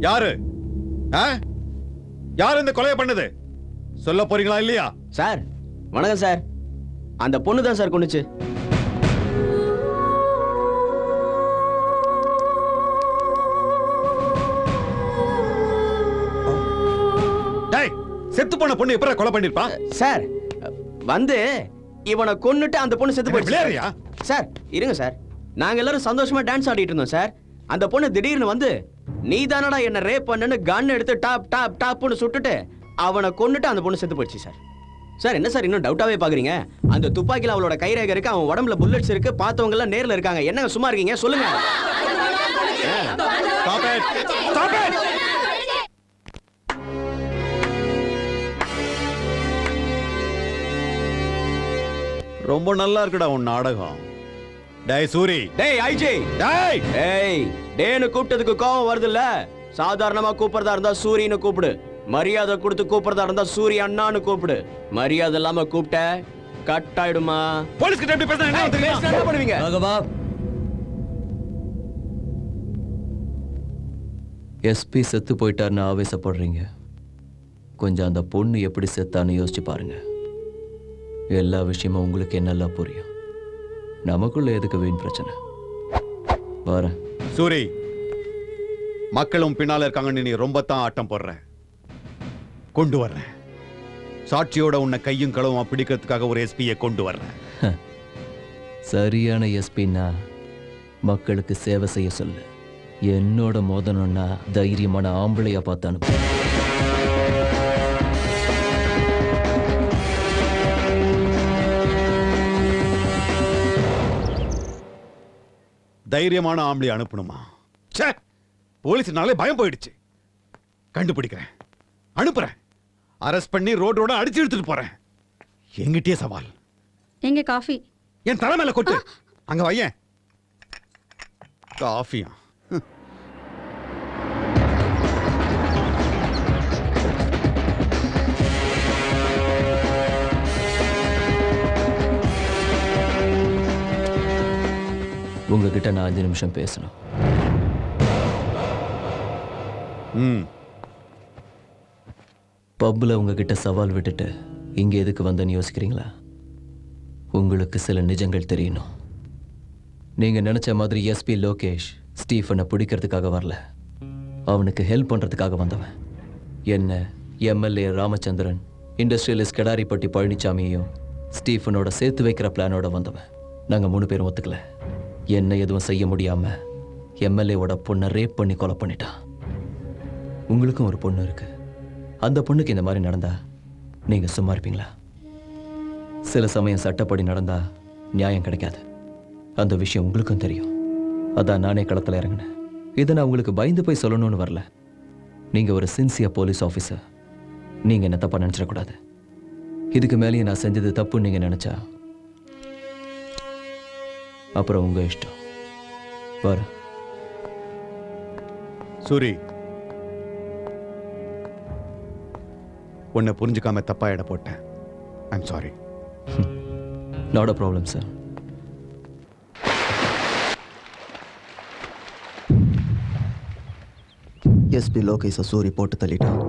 யாரு யாரு இந்த கொலையை பண்ணது சொல்ல போறீங்களா இல்லையா? சார் வணக்கம் சார். அந்த பொண்ணு தான் சார் கொன்னுச்சு. செத்து போன பொண்ணு எப்பற கொலை பண்ணிருப்பா? சார் வந்து இவனை கொன்னுட்டு அந்த பொண்ணு செத்து போயிடுச்சு. சார் இருங்க சார், நாங்க எல்லாரும் சந்தோஷமா டான்ஸ் ஆடிட்டு இருந்தோம் சார். அந்த பொண்ணு திடீர்னு வந்து நீ தானடா என்ன ரேப் பண்ணன்னு கன் எடுத்து டாப் டாப் டாப்னு சுட்டுட்டு அவனை கொன்னுட்டு அந்த பொண்ணு செத்து போயிடுச்சு சார். சார் என்ன சார் இன்னும் டவுட்டாவே பாக்குறீங்க? அந்த துப்பாக்கில அவளோட கைரேகை இருக்கு, அவன் உடம்புல புல்லட்ஸ் இருக்கு, பார்த்தவங்க எல்லாம் நேர்ல இருக்காங்க. என்னங்க சும்மா இருக்கீங்க சொல்லுங்க. ரொம்ப நல்லா இருக்குடா உன் நாடகம். டேய் சூரி, டேய் ஐஜி, டேய் டேய் டேன்னு கூப்பிட்டதுக்கு கோவம் வருதுல்ல? சாதாரணமா கூப்பிடுறதா இருந்தா சூரின்னு கூப்பிடு. மரியாதை கொடுத்து கூப்பிடுறதா இருந்தா சூரிய அண்ணான்னு கூப்பிடு. மரியாதை இல்லாம கூப்பிட்ட கட் ஆயிடுமா? போலீஸ் கிட்ட எப்படி பேசுறீங்க? என்ன பண்ணுவீங்க? ராகவா, எஸ்பி செத்து போயிட்டார்னு ஆவேசப்படுறீங்க. கொஞ்சம் அந்த பொண்ணு எப்படி செத்தான்னு யோசிச்சு பாருங்க. எல்லா விஷயமும் உங்களுக்கு என்னெல்லாம் புரியும். நமக்குள்ள எதுக்கு வீண் பிரச்சனை? வரேன். சூரி, மக்களும் பின்னால இருக்காங்கன்னு நீ ரொம்ப தான் ஆட்டம் போடுற. கொண்டு வர்றேன். சாட்சியோட உன்னை கையும் களவுமா பிடிக்கிறதுக்காக ஒரு எஸ்பியை கொண்டு வர்றேன். சரியான எஸ்பின்னா மக்களுக்கு சேவை செய்ய சொல்லு. என்னோட மோதனம்னா தைரியமான ஆம்பளையா பார்த்து அனுப்பு. தைரியமான ஆம்பளை அனுப்பணுமா? போலீஸ்னாலே பயம் போயிடுச்சு. கண்டுபிடிக்கிறேன், அனுப்புறேன். அரெஸ்ட் பண்ணி ரோடோட அடிச்சு எடுத்துட்டு போறேன். எங்கிட்டே சவால். எங்க காஃபி? என் தலை மேல கொட்டு. அங்க வையேன். காஃபியா? உங்ககிட்ட நான் 5 நிமிஷம் பேசணும். பப்ல உங்ககிட்ட சவால் விட்டுட்டு இங்க எதுக்கு வந்தேன்னு யோசிக்கிறீங்களா? உங்களுக்கு சில நிஜங்கள் தெரியணும். நீங்க நினைச்ச மாதிரி எஸ்பி லோகேஷ் ஸ்டீஃபனை பிடிக்கிறதுக்காக வரல. அவனுக்கு ஹெல்ப் பண்றதுக்காக வந்தவன். என்ன எம்எல்ஏ ராமச்சந்திரன், இண்டஸ்ட்ரியலிஸ்ட் கடாரிப்பட்டி பழனிசாமியையும் ஸ்டீஃபனோட சேர்த்து வைக்கிற பிளானோட வந்தவன். நாங்கள் 3 பேரும் ஒத்துக்கல. என்ன எதுவும் செய்ய முடியாம எம்எல்ஏவோட பொண்ணை ரேப் பண்ணி கொலை பண்ணிட்டான். உங்களுக்கும் ஒரு பொண்ணு இருக்கு. அந்த பொண்ணுக்கு இந்த மாதிரி நடந்தா நீங்க சும்மா இருப்பீங்களா? சில சமயம் சட்டப்படி நடந்தா நியாயம் கிடைக்காது. அந்த விஷயம் உங்களுக்கும் தெரியும். அதான் நானே களத்தில் இறங்கினேன். இதை நான் உங்களுக்கு பயந்து போய் சொல்லணும்னு வரல. நீங்க ஒரு சின்சியர் போலீஸ் ஆஃபீஸர். நீங்க என்ன தப்பா நினைச்சிடக்கூடாது. இதுக்கு மேலேயே நான் செஞ்சது தப்புன்னு நீங்க நினைச்சா அப்புறம் உங்க இஷ்டம். வர சூரி, உன்னை புரிஞ்சுக்காம தப்பா இட போட்டேன். I'm sorry. Not a problem sir. SP Lokesh Suri போட்டு தள்ளிட்டான்.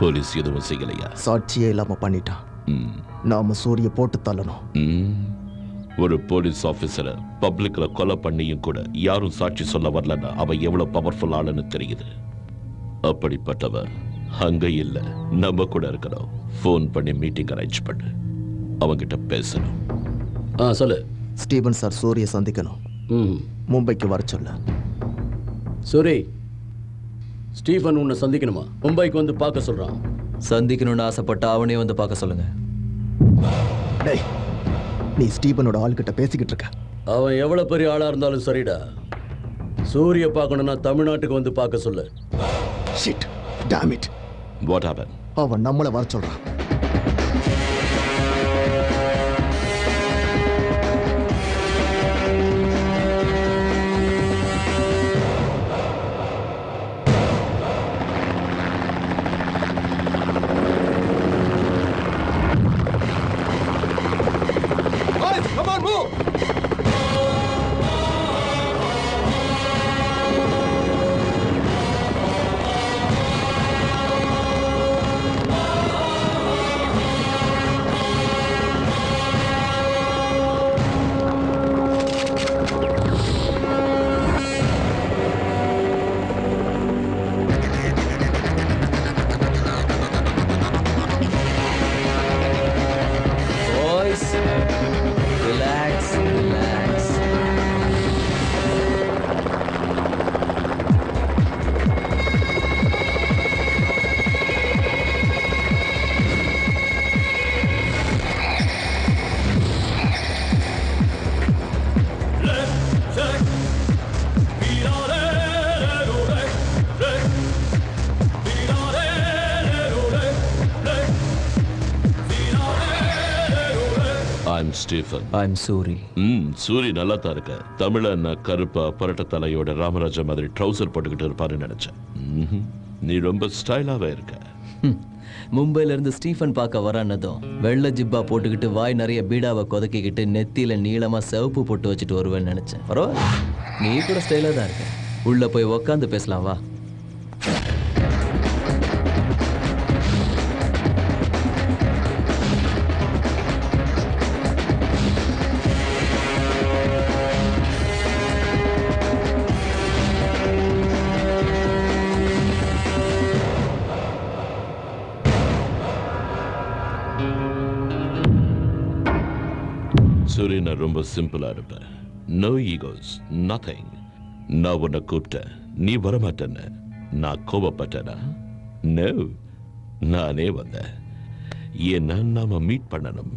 போலீஸ் எதுவும் செய்யலையா? சாட்சியே இல்லாம பண்ணிட்டான். நாம சூரிய போட்டு தள்ளணும். ஒரு போலீஸ் ஆபீசரை பப்ளிக்ல கொலை பண்ணியும் கூட யாரும் சாட்சி சொல்ல வரலன்னா அவன் எவ்வளவு பவர்ஃபுல் ஆளுன்னு தெரியுது. அப்படிப்பட்டவன் அங்க இல்ல, நம்ம கூட இருக்கணும். ஃபோன் பண்ணி மீட்டிங் அரேஞ்ச் பண்ணு. அவங்கிட்ட பேசணும். சொல்லு. ஸ்டீபன் சார் சூரிய சந்திக்கணும். மும்பைக்கு வர சொல்ல. சூரி, ஸ்டீபன் உன்னை சந்திக்கணுமா? மும்பைக்கு வந்து பார்க்க சொல்றான். சந்திக்கணும்னு ஆசைப்பட்டா அவனே வந்து பார்க்க சொல்லுங்க. டேய், நீ ஸ்டீபனோட ஆள்கிட்ட பேசிக்கிட்டு இருக்க. அவன் எவ்வளவு பெரிய ஆளா இருந்தாலும் சரிடா. சூரிய பார்க்கணும்னா தமிழ்நாட்டுக்கு வந்து பார்க்க சொல்லு. Shit, damn it. What happen? அவன் நம்மள வர சொல்றான். I'm Stephen. I'm Suri. Suri நல்லா தான் இருக்க. தமிழன் கருப்பா பரட்ட தலையோட ராமராஜா மாதிரி ட்ரௌசர் போட்டுக்கிட்டு இருப்பாருன்னு நினைச்சேன். நீ ரொம்ப ஸ்டைலாவே இருக்க. மும்பைல இருந்து ஸ்டீஃபன் பார்க்க வரானதும் வெள்ளை ஜிப்பா போட்டுக்கிட்டு வாய் நிறைய பீடாவை கொதக்கிக்கிட்டு நெத்தியில நீளமா சிவப்பு போட்டு வச்சுட்டு வருவேன்னு நினைச்சேன். பரவாயில்ல, நீ கூட ஸ்டைலா தான் இருக்க. உள்ள போய் உக்காந்து பேசலாம் வா. சூரி, நான் ரொம்ப சிம்பிளா இருப்பேன். No egos, nothing. நான் உன்னை கூப்பிட்டேன், நீ வரமாட்டேன்னு நான் கோபப்பட்டேனா? நோ, நானே வந்தேன். ஏன்னா நாம மீட் பண்ணணும்.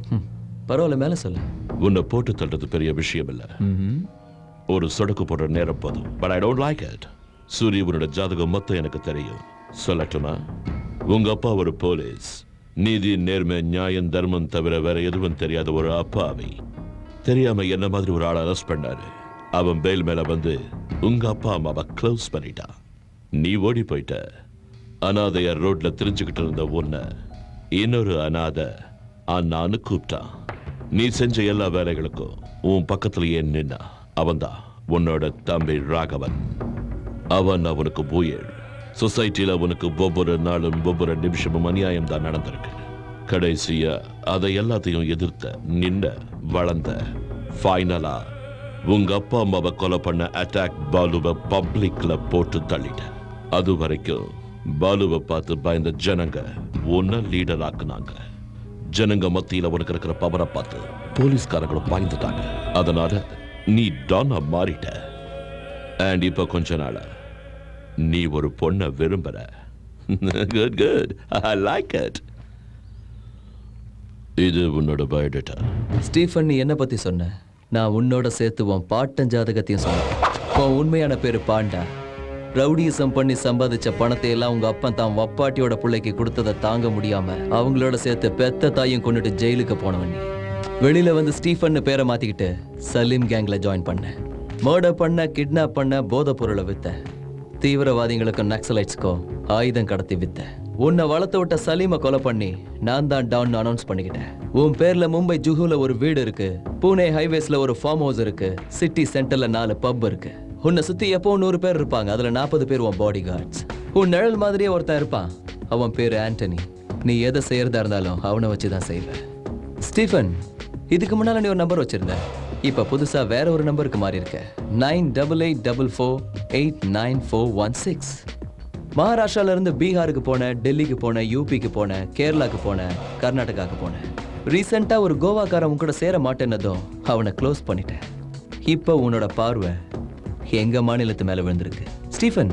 பரவாயில்ல, மேல சொல்லு. உன்னை போட்டு தள்ளுறது பெரிய விஷயம் இல்ல. ஒரு சொடக்கு போடுற நேரம் போதும். But I don't like it. சூரிய, உன்னோட ஜாதகம் மொத்தம் எனக்கு தெரியும். சொல்லட்டுமா? உங்க அப்பா ஒரு போலீஸ். நீதி, நேர்மை, நியாயம், தர்மம் தவிர வேற எதுவும் தெரியாத ஒரு அப்பாவி. தெரியாம என்ன மாதிரி ஒரு ஆளை அரெஸ்ட் பண்ணாரு. அவன் பெயில் மேல வந்து உங்க அப்பா அம்மாவை க்ளோஸ் பண்ணிட்டான். நீ ஓடி போயிட்ட. அனாதைய ரோட்ல தெரிஞ்சுக்கிட்டு இருந்த உன்னை இன்னொரு அனாதை அண்ணான்னு கூப்பிட்டான். நீ செஞ்ச எல்லா வேலைகளுக்கும் உன் பக்கத்திலேயே நின்னா. அவன்தான் உன்னோட தம்பி ராகவன். அவன் அவனுக்கு உயிர். சொசைட்டில உனக்கு ஒவ்வொரு நாளும் ஒவ்வொரு நிமிஷமும் அநியாயம் தான் நடந்திருக்கு. கடைசியா அதை எல்லாத்தையும் எதிர்த்த, நின்ன, வளர்ந்த, ஃபைனலா உங்க அப்பா அம்மாவை கொலை பண்ண அட்டாக் பாலுவை பப்ளிக்ல போட்டு தள்ளிட்ட. அது வரைக்கும் பாலுவை பார்த்து பயந்த ஜனங்க உன்னை லீடர் ஆக்குனாங்க. ஜனங்க மத்தியில உனக்கு இருக்கிற பவரை பார்த்து போலீஸ்காரங்களும் பயந்துட்டாங்க. அதனால நீ டானா மாறிட்ட. அண்ட் இப்ப கொஞ்ச நாளா நீ ஒரு பொண்ணை விரும்புற. Good good, I like it. இது உன்னோட பயோடேட்டா. ஸ்டீஃபன், நீ என்ன பத்தி சொன்ன? நான் உன்னோட சேர்த்து உன் பாட்டன் ஜாதகத்தையும் சொன்னேன். உன் உண்மையான பேரு பாண்டா. ரவுடிசம் பண்ணி சம்பாதிச்ச பணத்தை எல்லாம் உங்க அப்பன் தான் வப்பாட்டியோட பிள்ளைக்கு கொடுத்ததை தாங்க முடியாம அவங்களோட சேர்த்து பெத்த தாயும் கொண்டுட்டு ஜெயிலுக்கு போனவன் நீ. வெளியில வந்து ஸ்டீஃபன் பேரை மாத்திக்கிட்டு சலீம் கேங்ல ஜாயின் பண்ண. மர்டர் பண்ண, கிட்னாப் பண்ண, போதை பொருளை வித்த. தீவிரவாதிகளுக்கும் நக்சலைட்ஸ்க்கும் ஆயுதம் கடத்தி வித்த. உன்னை வளர்த்து விட்ட சலீமை கொலை பண்ணி நான் தான் டவுன் அனௌன்ஸ் பண்ணிக்கிட்டேன். உன் பேர்ல மும்பை ஜுஹூல ஒரு வீடு இருக்கு. பூனே ஹைவேஸ்ல ஒரு ஃபார்ம் ஹவுஸ் இருக்கு. சிட்டி சென்டர்ல 4 பப் இருக்கு. உன்னை சுத்தி எப்போ 100 பேர் இருப்பாங்க. அதுல 40 பேர் உன் பாடி கார்ட்ஸ். உன் நிழல் மாதிரியே ஒருத்தன் இருப்பான். அவன் பேரு ஆண்டனி. நீ எதை செய்யறதா இருந்தாலும் அவனை வச்சுதான் செய்வேன். ஸ்டீஃபன், இதுக்கு முன்னால நீ ஒரு நம்பர் வச்சிருந்த. இப்ப புதுசா வேற ஒரு நம்பருக்கு மாறி இருக்க. 9884489416. மகாராஷ்டிரால இருந்து பீகாருக்கு போன, டெல்லிக்கு போன, யூபிக்கு போன, கேரளாக்கு போன, கர்நாடகாக்கு போன. ரீசெண்டா ஒரு கோவாக்காரன் கூட சேர மாட்டேன்னதும் அவனை க்ளோஸ் பண்ணிட்டேன். இப்ப உன்னோட பார்வை எங்க மாநிலத்து மேல விழுந்திருக்கு. ஸ்டீஃபன்,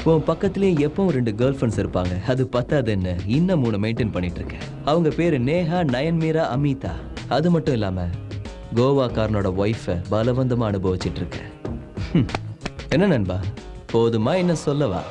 உன் பக்கத்திலேயே எப்பவும் 2 கேர்ள் ஃப்ரெண்ட்ஸ் இருப்பாங்க. அது பத்தாதுன்னு இன்னும் 3 மெயின்டைன் பண்ணிட்டு இருக்கேன். அவங்க பேரு நேஹா, நயன்மீரா, அமிதா. அது மட்டும் இல்லாம கோவாக்காரனோட ஒய்ஃபை பலவந்தமா அனுபவிச்சிட்டு இருக்கேன். என்ன நண்பா, போதுமா? என்ன சொல்லவா?